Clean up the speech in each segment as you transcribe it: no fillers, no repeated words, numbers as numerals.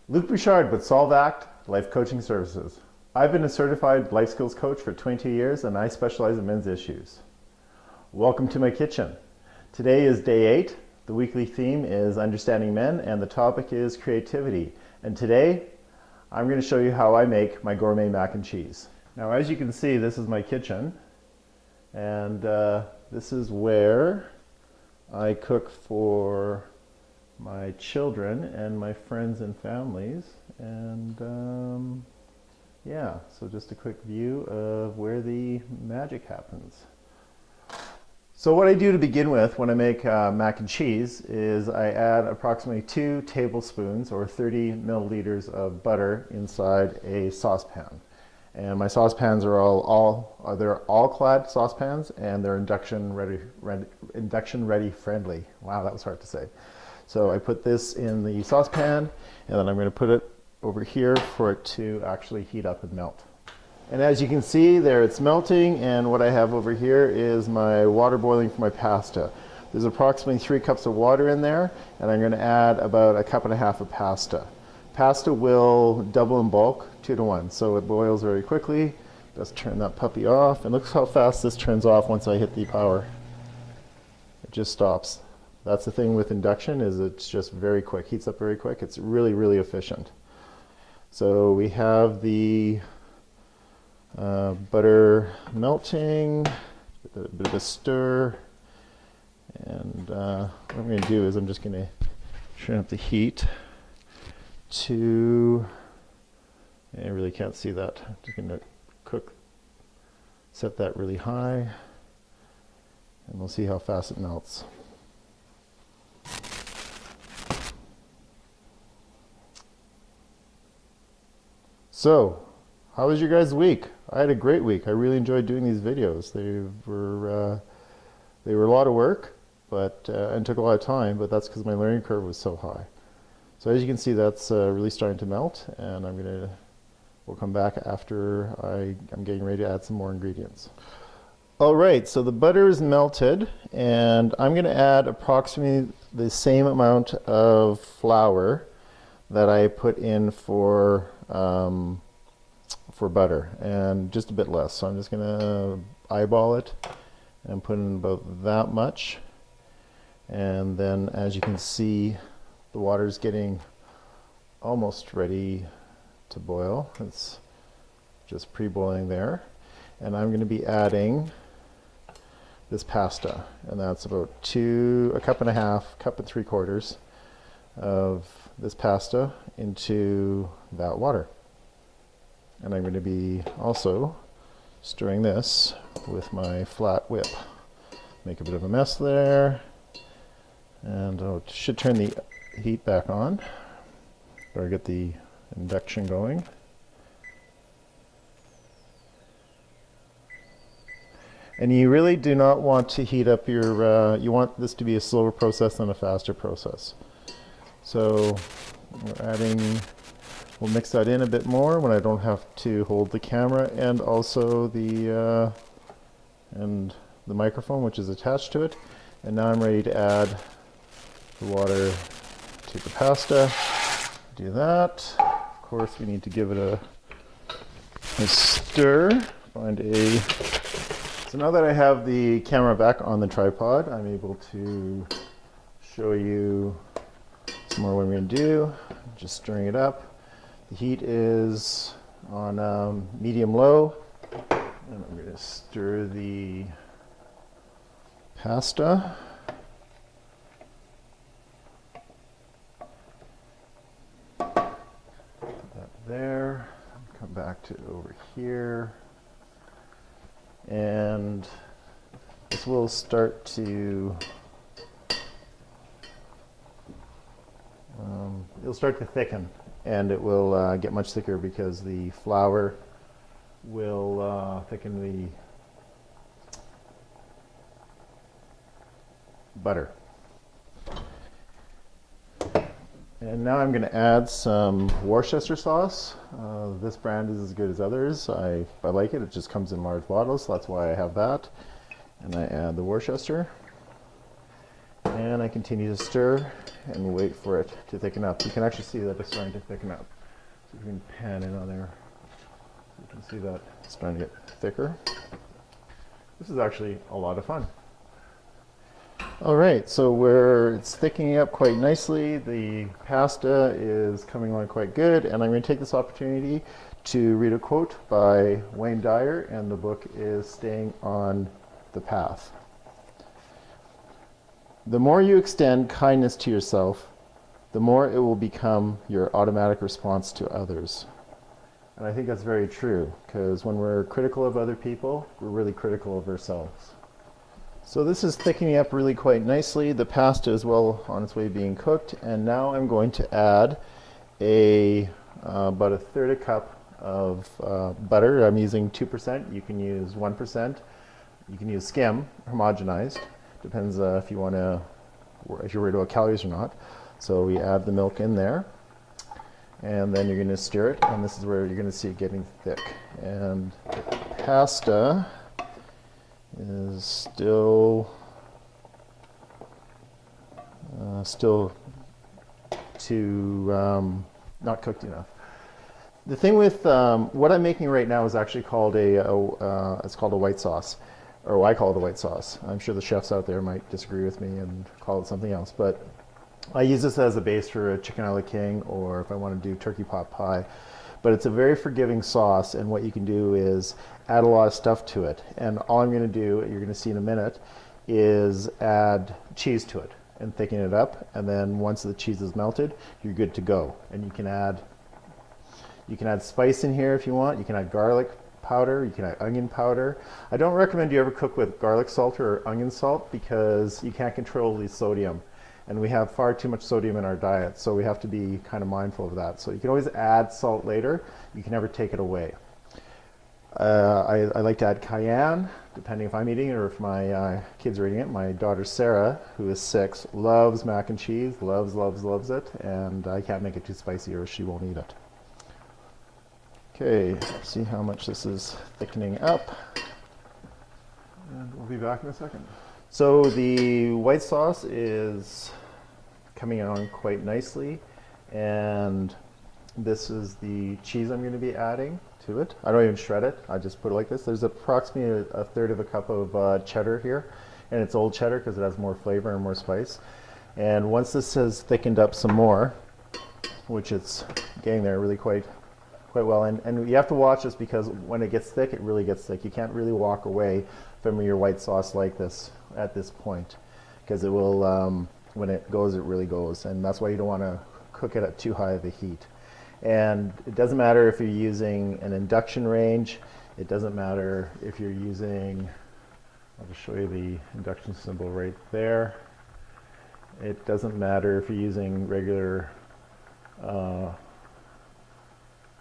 Luc Bouchard with SolveAct Life Coaching Services. I've been a certified life skills coach for 22 years and I specialize in men's issues. Welcome to my kitchen. Today is day 8. The weekly theme is Understanding Men and the topic is creativity. And today I'm going to show you how I make my gourmet mac and cheese. Now as you can see, this is my kitchen and this is where I cook for my children and my friends and families, and yeah, so just a quick view of where the magic happens. So what I do to begin with when I make mac and cheese is I add approximately 2 tablespoons or 30 milliliters of butter inside a saucepan. And my saucepans are they're all-clad saucepans, and they're induction ready friendly. Wow, that was hard to say. So I put this in the saucepan, and then I'm going to put it over here for it to actually heat up and melt. And as you can see there, it's melting, and what I have over here is my water boiling for my pasta. There's approximately 3 cups of water in there, and I'm going to add about 1.5 cups of pasta. Pasta will double in bulk 2 to 1, so it boils very quickly. Let's turn that puppy off, and look how fast this turns off once I hit the power. It just stops. That's the thing with induction, is it's just very quick, heats up very quick. It's really, really efficient. So we have the butter melting, a bit of a stir, and what I'm going to do is I'm just going to turn up the heat to, I really can't see that, I'm just going to set that really high, and we'll see how fast it melts. So, how was your guys' week? I had a great week. I really enjoyed doing these videos. They were a lot of work, but and took a lot of time, but that's because my learning curve was so high. So as you can see, that's really starting to melt, and we'll come back after I'm getting ready to add some more ingredients. All right, so the butter is melted, and I'm going to add approximately the same amount of flour that I put in for butter, and just a bit less. So I'm just going to eyeball it and put in about that much. And then as you can see, the water's getting almost ready to boil. It's just pre-boiling there. And I'm going to be adding this pasta, and that's about 1.5 cups, 1.75 cups of this pasta into that water. And I'm going to be also stirring this with my flat whip. Make a bit of a mess there, and I should turn the heat back on, or get the induction going. And you really do not want to heat up your, you want this to be a slower process than a faster process. So we'll mix that in a bit more when I don't have to hold the camera and also the microphone, which is attached to it. And now I'm ready to add the water to the pasta. Do that. Of course, we need to give it a stir. So now that I have the camera back on the tripod, I'm able to show you some more what I'm going to do. Just stirring it up. The heat is on medium-low, and I'm going to stir the pasta. Put that there. Come back to over here, and this will start to it'll start to thicken, and it will get much thicker because the flour will thicken the butter. And now I'm going to add some Worcester sauce. This brand is as good as others. I like it. It just comes in large bottles, so that's why I have that. And I add the Worcester. And I continue to stir and wait for it to thicken up. You can actually see that it's starting to thicken up. So you can pan in on there. You can see that it's starting to get thicker. This is actually a lot of fun. All right, so it's thickening up quite nicely. The pasta is coming along quite good, and I'm going to take this opportunity to read a quote by Wayne Dyer, and the book is Staying on the Path. The more you extend kindness to yourself, the more it will become your automatic response to others. And I think that's very true, because when we're critical of other people, we're really critical of ourselves. So this is thickening up really quite nicely. The pasta is well on its way being cooked, and now I'm going to add about a third a cup of butter. I'm using 2%. You can use 1%. You can use skim, homogenized. Depends if you're worried about calories or not. So we add the milk in there, and then you're going to stir it, and this is where you're going to see it getting thick. And the pasta is still not cooked enough. The thing with what I'm making right now is actually called it's called a white sauce, or I call it a white sauce. I'm sure the chefs out there might disagree with me and call it something else, but I use this as a base for a chicken a la king, or if I want to do turkey pot pie. But it's a very forgiving sauce, and what you can do is add a lot of stuff to it. And all I'm going to do, you're going to see in a minute, is add cheese to it and thicken it up. And then once the cheese is melted, you're good to go. And you can add spice in here if you want. You can add garlic powder. You can add onion powder. I don't recommend you ever cook with garlic salt or onion salt, because you can't control the sodium. And we have far too much sodium in our diet, so we have to be kind of mindful of that. So you can always add salt later. You can never take it away. I like to add cayenne, depending if I'm eating it or if my kids are eating it. My daughter Sarah, who is 6, loves mac and cheese, loves it, and I can't make it too spicy or she won't eat it. Okay, let's see how much this is thickening up. And we'll be back in a second. So the white sauce is coming on quite nicely, and this is the cheese I'm going to be adding to it. I don't even shred it, I just put it like this. There's approximately a third of a cup of cheddar here, and it's old cheddar because it has more flavor and more spice. And once this has thickened up some more, which it's getting there really quite well, and you have to watch this, because when it gets thick, it really gets thick. You can't really walk away from your white sauce like this at this point, because it will, when it goes, it really goes, and that's why you don't want to cook it at too high of a heat. And it doesn't matter if you're using an induction range, it doesn't matter if you're using, I'll just show you the induction symbol right there. It doesn't matter if you're using a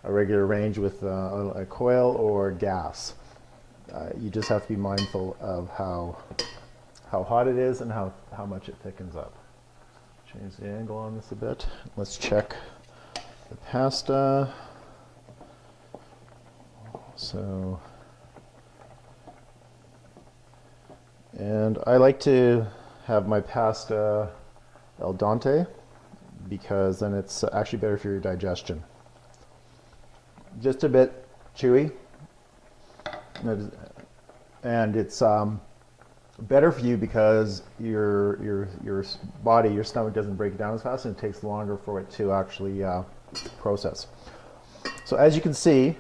regular range with a coil or gas. You just have to be mindful of how hot it is and how much it thickens up. Change the angle on this a bit. Let's check the pasta. And I like to have my pasta al dente, because then it's actually better for your digestion. Just a bit chewy, and it's better for you because your body, your stomach doesn't break it down as fast, and it takes longer for it to actually process. So as you can see,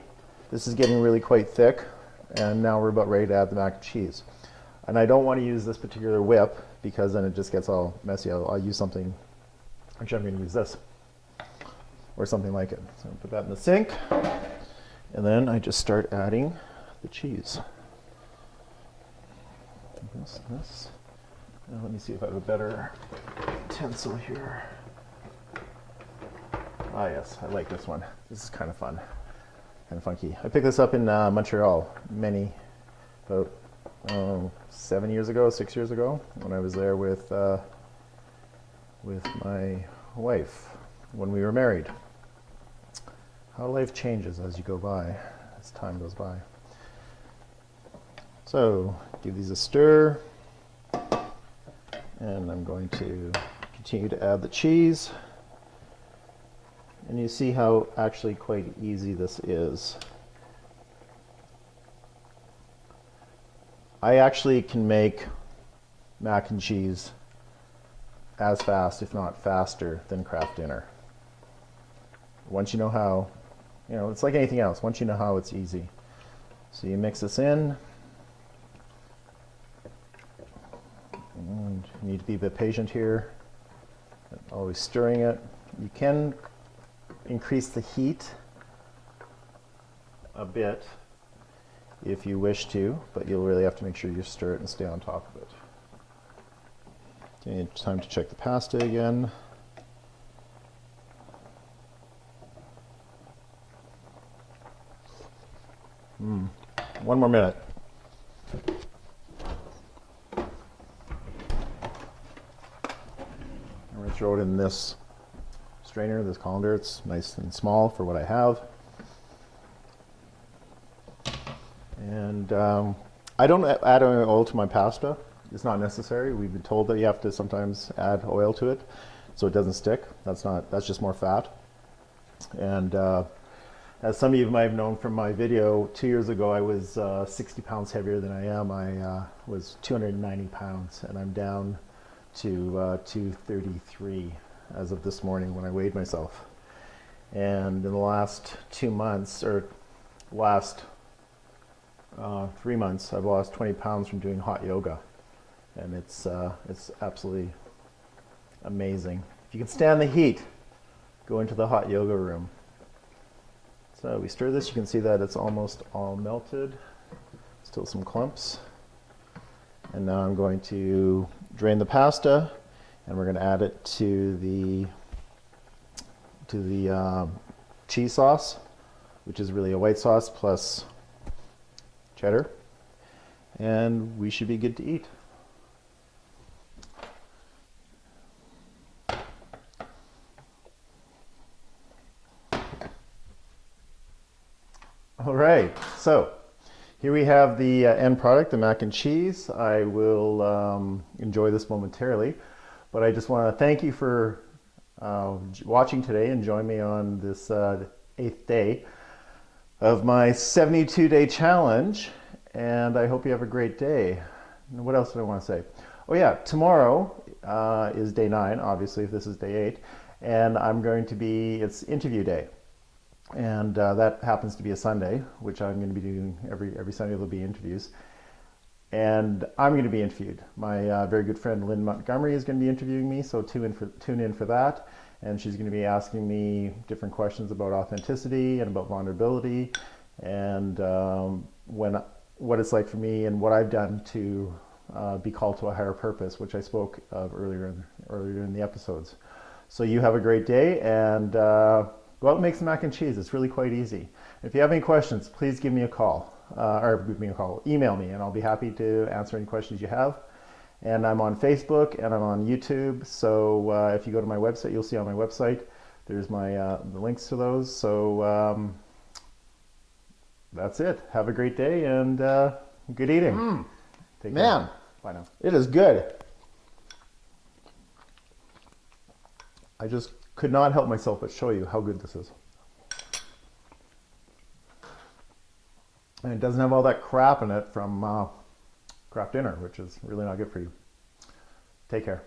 this is getting really quite thick, and now we're about ready to add the mac and cheese. And I don't want to use this particular whip, because then it just gets all messy. I'll use something, actually I'm going to use this, or something like it. So put that in the sink, and then I just start adding the cheese. This. Now let me see if I have a better utensil here. Ah yes, I like this one. This is kind of fun, kind of funky. I picked this up in Montreal about 6 years ago, when I was there with my wife when we were married. How life changes as you go by, as time goes by. So give these a stir, And I'm going to continue to add the cheese. And you see how actually quite easy this is. I actually can make mac and cheese as fast, if not faster, than Kraft Dinner. Once you know how, it's like anything else. Once you know how, it's easy. So you mix this in. And you need to be a bit patient here. Always stirring it. You can increase the heat a bit if you wish to, but you'll really have to make sure you stir it and stay on top of it. Okay, time to check the pasta again. One more minute. I'm going to throw it in this strainer, this colander. It's nice and small for what I have. And I don't add oil to my pasta. It's not necessary. We've been told that you have to sometimes add oil to it so it doesn't stick. That's just more fat. And as some of you might have known from my video, 2 years ago I was 60 pounds heavier than I am. I was 290 pounds and I'm down to 233 as of this morning when I weighed myself. And in the last 2 months, or last 3 months, I've lost 20 pounds from doing hot yoga. And it's absolutely amazing. If you can stand the heat, go into the hot yoga room. So we stir this, you can see that it's almost all melted. Still some clumps. And now I'm going to drain the pasta and we're going to add it to the cheese sauce, which is really a white sauce plus cheddar. And we should be good to eat. All right, so here we have the end product, the mac and cheese. I will enjoy this momentarily, but I just want to thank you for watching today and join me on this 8th day of my 72-day challenge, and I hope you have a great day. And what else did I want to say? Oh yeah, tomorrow is day 9, obviously, if this is day 8, and it's interview day. And that happens to be a Sunday, which I'm going to be doing every Sunday. There'll be interviews, and I'm going to be interviewed. My very good friend Lynn Montgomery is going to be interviewing me, so tune in for that. And she's going to be asking me different questions about authenticity and about vulnerability, and what it's like for me and what I've done to be called to a higher purpose, which I spoke of earlier in the episodes. So you have a great day, and go out and make some mac and cheese. It's really quite easy. If you have any questions, please give me a call, email me, and I'll be happy to answer any questions you have. And I'm on Facebook and I'm on YouTube. So if you go to my website, you'll see on my website, there's the links to those. So that's it. Have a great day and good eating. Take care. Man, bye now. It is good. I just could not help myself but show you how good this is. And it doesn't have all that crap in it from Kraft Dinner, which is really not good for you. Take care.